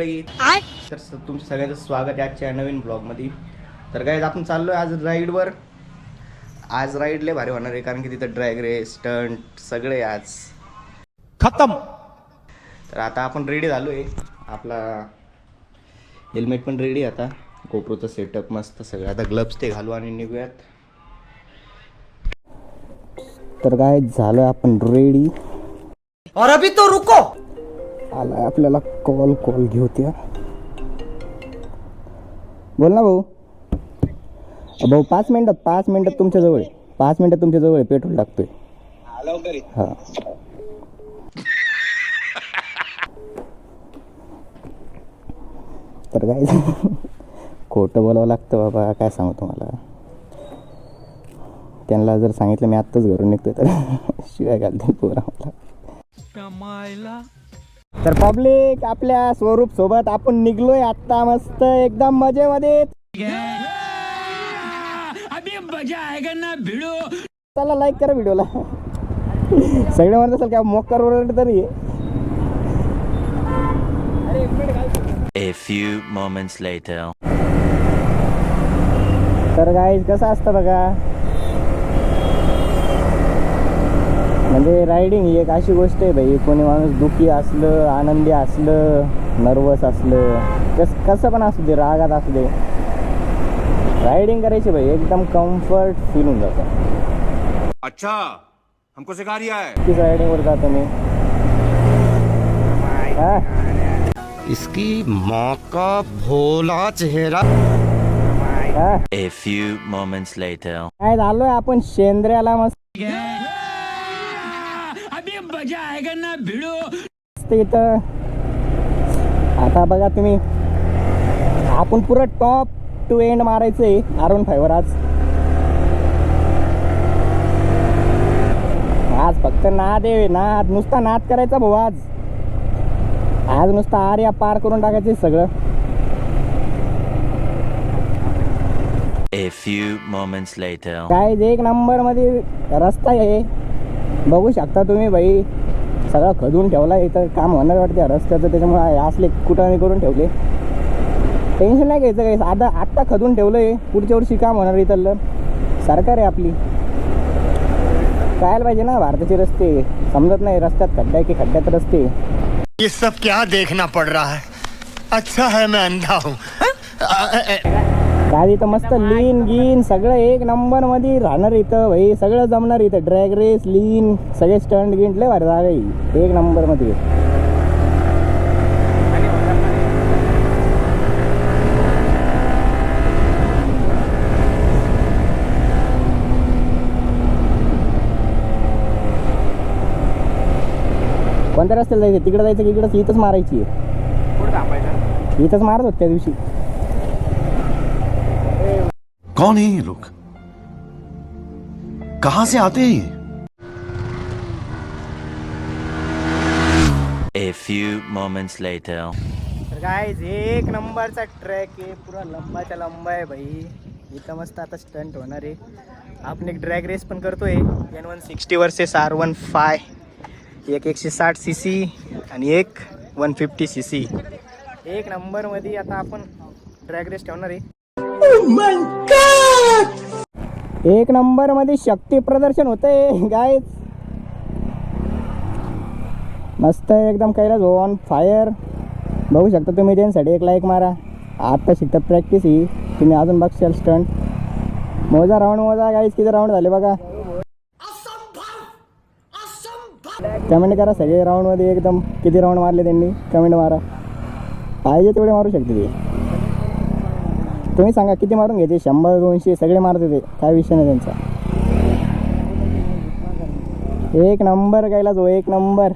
मंडळी. तर तुमचं सगळ्यांचं स्वागत आहे आजच्या नवीन ब्लॉगमध्ये. तर गाईज आपण चाललो आहे आज राईडवर. आज राईड लय भारी होणार आहे कारण की तिथं ड्रॅग रेस स्टंट सगळे आज खत्म. तर आता आपण रेडी झालो आहे. आपला हेल्मेट पण रेडी. आता गोप्रोचं सेटअप मस्त सगळं. आता ग्लव्स ते घालू आणि निघूयात. तर काय झालं आपण रेडी. और अभी तो रुको. आला आपल्याला कॉल घेऊ त्या. बोल ना भाऊ. भाऊ 5 मिनिटात तुमच्या जवळ आहे. 5 मिनिटात तुमच्या जवळ आहे. पेट्रोल टाकतोय. हा तर काय खोटं बोलावं लागतं बाबा. काय सांगू तुम्हाला. त्यांना जर सांगितलं मी आत्ताच घरून निघतोय तर शिवाय घालतील पोरा मला. तर पब्लिक आपल्या स्वरूप सोबत आपण निघलोय आत्ता मस्त एकदम मजेमध्ये. चला लाईक करा व्हिडिओला. सगळे म्हणत असेल का मोक्कर ओरडत तरी. A few moments later. तर गाईज कसं असतं बघा. म्हणजे रायडिंग ही एक अशी गोष्ट आहे भाई. कोणी माणूस दुःखी असलं, आनंदी असलं, नर्वस असलं, कसं पण असू दे, रागात असू दे, रायडिंग करायची भाई. एकदम कम्फर्ट फील होऊन जातं. अच्छा हमको सिखा रिया है. किस रायडिंगवर जातो मी. इसकी माँ का भोला चेहरा. A few moments later. काय झालोय आपण शेंद्र्याला मस्त इथं. आता बघा तुम्ही आपण पुरं टॉप टू एंड मारायचंय R15 आज. आज फक्त नाद आहे. नाद नुसता नाद करायचा भाऊ. आज नुसता आर्या पार करून टाकायचं सगळं. A few moments later. काय एक नंबर मध्ये रस्ता आहे. बघू शकता तुम्ही भाई. सगळं खदून ठेवला. इथं काम होणार वाटतं रस्त्याचं. त्याच्यामुळे असले कुटाने करून ठेवले. टेन्शन नाही घ्यायचं काही. आत्ता खदून ठेवलंय. पुढच्या वर्षी काम होणार. इथलं सरकार आहे आपली. कळायला पाहिजे ना भारताचे रस्ते. समजत नाही रस्त्यात खड्डा की खड्ड्यात रस्ते. ये सब क्या देखना पड़ रहा है. अच्छा है मैं अंधा हूँ. काय इथं मस्त लीन गीन सगळं एक नंबर मध्ये राहणार इथं भाई. सगळं जमणार इथं. ड्रॅग रेस लीन सगळे स्टंट गिंट लय भारी जागा आहे एक नंबर मध्ये. कोणत्या रस्त्याला जायचं. तिकडे जायचं की इकडं. इथंच मारायची. इथंच मारत होत त्या दिवशी. कौन है ये लोग. कहां से आते हैं ये. A few moments later. तर गाइस एक नंबरचा ट्रॅक आहे. पुरा लंबाच्या लंबा आहे भाई. इथं मस्त आता स्टंट होणार आहे. आपण एक ड्रॅग रेस पण करतोय. N160 versus R15. एक 160 cc आणि एक 150 cc. एक नंबर मध्ये आता आपण ड्रॅग रेस ठेवणार आहे. एक नंबर मध्ये शक्ती प्रदर्शन होतंय गाइस. मस्त एकदम कैलास ऑन फायर. बघू शकता तुम्ही. त्यांसाठी एक लाईक मारा. आता शिकतात प्रॅक्टिस ही. तुम्ही अजून बघशाल स्टंट. मोजा राऊंड मोजा गाइस. किती राऊंड झाले बघा. कमेंट करा सगळे राऊंड मध्ये एकदम किती राऊंड मारले त्यांनी. कमेंट मारा. पाहिजे तेवढे मारू शकते ते. तुम्ही सांगा किती मारून घ्यायचे. 100-200 सगळे मारते ते. काय विषय नाही त्यांचा. एक नंबर कैलास हो. एक नंबर.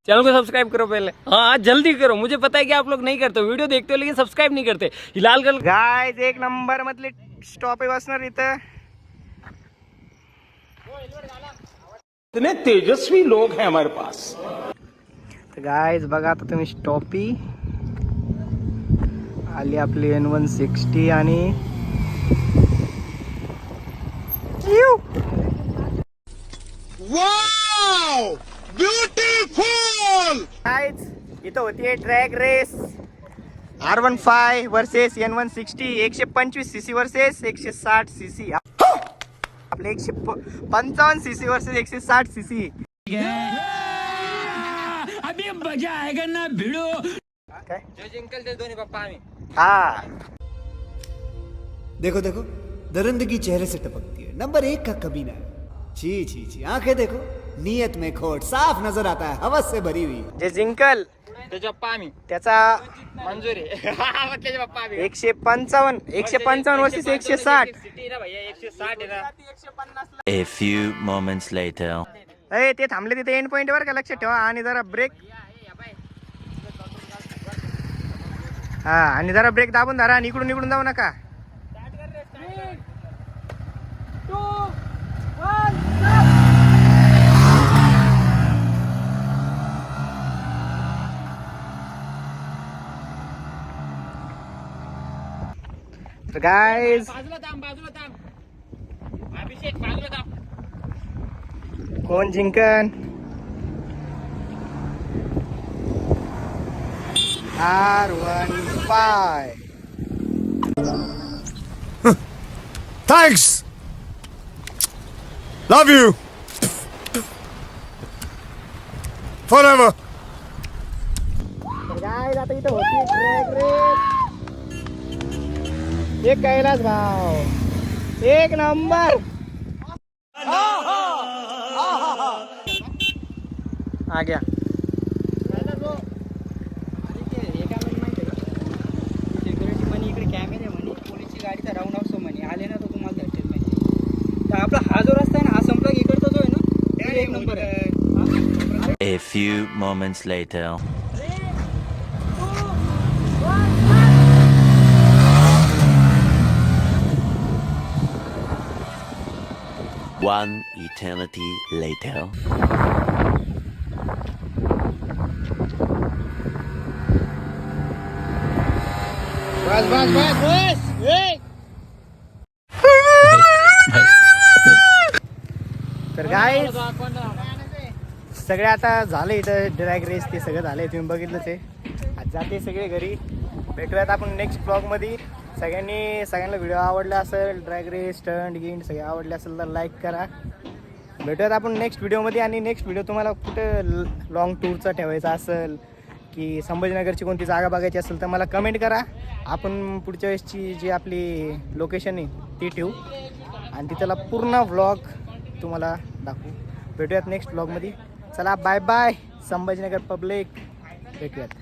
चैनल को सब्सक्राइब करो पहले. हाँ जल्दी करो. मुझे पता है कि आप लोग नहीं करते. वीडियो देखते हो लेकिन सब्सक्राइब नहीं करते. लाल कलर गाइस एक नंबर मधले स्टॉप आहे बसणार इथं. इतने तेजस्वी लोग हैं हमारे पास. तर गाइस बघा आता तुम्ही. स्टॉपी आली आपली N160 आणि वाव ब्यूटीफुल. गाइस इथं होतीये track race R15 versus N160 125 CC versus 160 CC आपले 155 सीसी वर्सेस 160 सीसी अभी मजा आएगा ना भिड़ो काय जो जिंकल ते दोन्ही पप्पा आम्ही हा देखो देखो दरिंदगी चेहरे से टपकती है। नंबर 1 का कमीना। छी छी छी, आंखें देखो, नीयत में खोट साफ नजर आता है, हवस से भरी हुई। जे जिंकल त्याच्या पप्पा आम्ही त्याचा मंजूर आहे त्याच्या पप्पा आम्ही 155 वर्सेस 160 सिटी ना भैया 160 आहे ना A few moments later. अरे ते थांबले तिथे एंड पॉइंट वर का लक्षात ठेवा आणि जरा ब्रेक हा आणि जरा ब्रेक दाबून धरा आणि इकडून इकडून जाऊ नका तर गाईज बाजूला थांब अभिषेक बाजूला थांब कोण जिंकन R15 thanks love you forever तर गाईज आता इथं होती ट्रॅक रेस एक कैलास भाव एक नंबर आ गया सिक्युरिटी म्हणे इकडे कॅमेरे म्हणे पोलीसची गाडी तर राऊंड ऑफ म्हणे आले ना तर तुम्हाला भेटेल म्हणे तर आपला हा जो रस्ता आहे ना हा संपला की इकडचा जो आहे ना तो एक नंबर आहे A few moments later. One eternity later. बस बस बस बस तर गाईज सगळे आता झाले इथं ड्रॅग रेस ते सगळं झालंय तुम्ही बघितलंच आहे आज जाते सगळे घरी भेटूयात आपण नेक्स्ट ब्लॉगमध्ये सगळ्यांना व्हिडिओ आवडला असेल ड्रॅग रेस स्टंट गिंट सगळे आवडले असेल तर लाईक करा भेटूयात आपण नेक्स्ट व्हिडिओमध्ये आणि नेक्स्ट व्हिडिओ तुम्हाला कुठं लॉंग टूरचा ठेवायचा असेल की संभाजीनगरची कोणती जागा बघायची असेल तर मला कमेंट करा आपण पुढच्या वेळेसची जी आपली लोकेशन आहे ती ठेवू आणि तिथला पूर्ण व्लॉग तुम्हाला दाखवू भेटूयात नेक्स्ट व्लॉगमध्ये चला बाय बाय संभाजीनगर पब्लिक भेटूयात